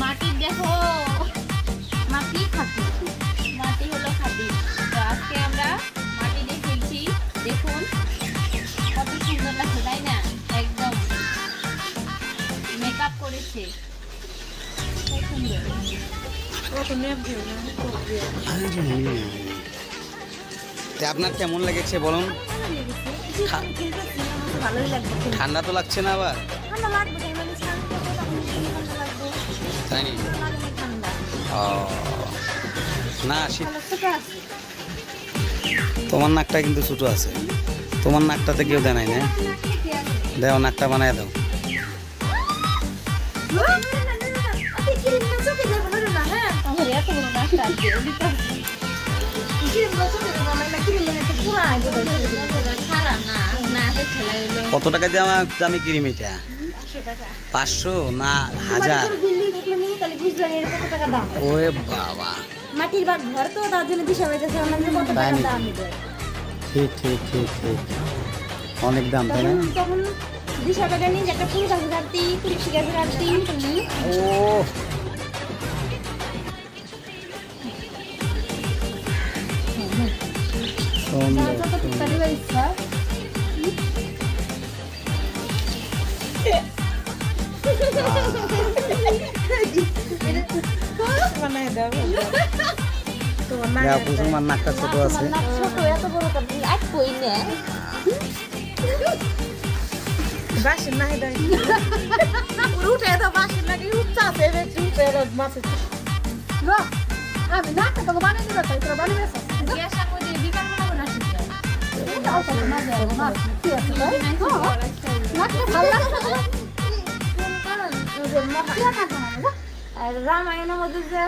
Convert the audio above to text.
মাটির দেখো মাটি খাঁটি, মাটি হলো খাঁটি। তো আজকে আমরা মাটি দিয়ে খেলছি, দেখুন কত সুন্দর লাগছে তাই না? একদম মেকআপ করেছে, খুব সুন্দর। আপনার কেমন লেগেছে বলুন? ভালোই লাগবে। ঠান্ডা তো লাগছে না আবার? ঠান্ডা লাগবে, ঠান্ডা লাগবে। তাই নি? ঠান্ডা না শীত। ছোট আছে, তোমার নাকটা কিন্তু ছোট আছে, তোমার নাকটাতে কেউ দেয় নাই না? দেও, নাকটা বানায় দাও। কত টাকা দিয়ে আমার দামি ক্রিম এটা? 500 না 1000? ওরে বাবা, মাটির বাড়ি ঘর তো তার জন্য দিশা হইতেছে কত টাকা দাম দিবে। ঠিক ঠিক ঠিক ঠিক, অনেক দাম তাই না? তখন 200 টাকা নিয়ে একটা ফুল গাছ কাটতি, তুলসী গাছ কাটতি। ও সুন্দর। ইচ্ছা তোমার নাকটা ছোট আছে। ছোট এত বড় করবি আর কই না বাসন না দেয় উঠে তো বাসন লাগে উঠছে উঠে মাছ না আমি নাকটা তো বানিয়ে দিতে চাই তোরা বানিয়ে দিছ গ্যাস আর কই বিকাল বেলা না আসি এটা অত না যায় না কি আছে নাকটা ভালো লাগছে কোন কারণ ওই যে মহা রামায়ণের মধ্যে যে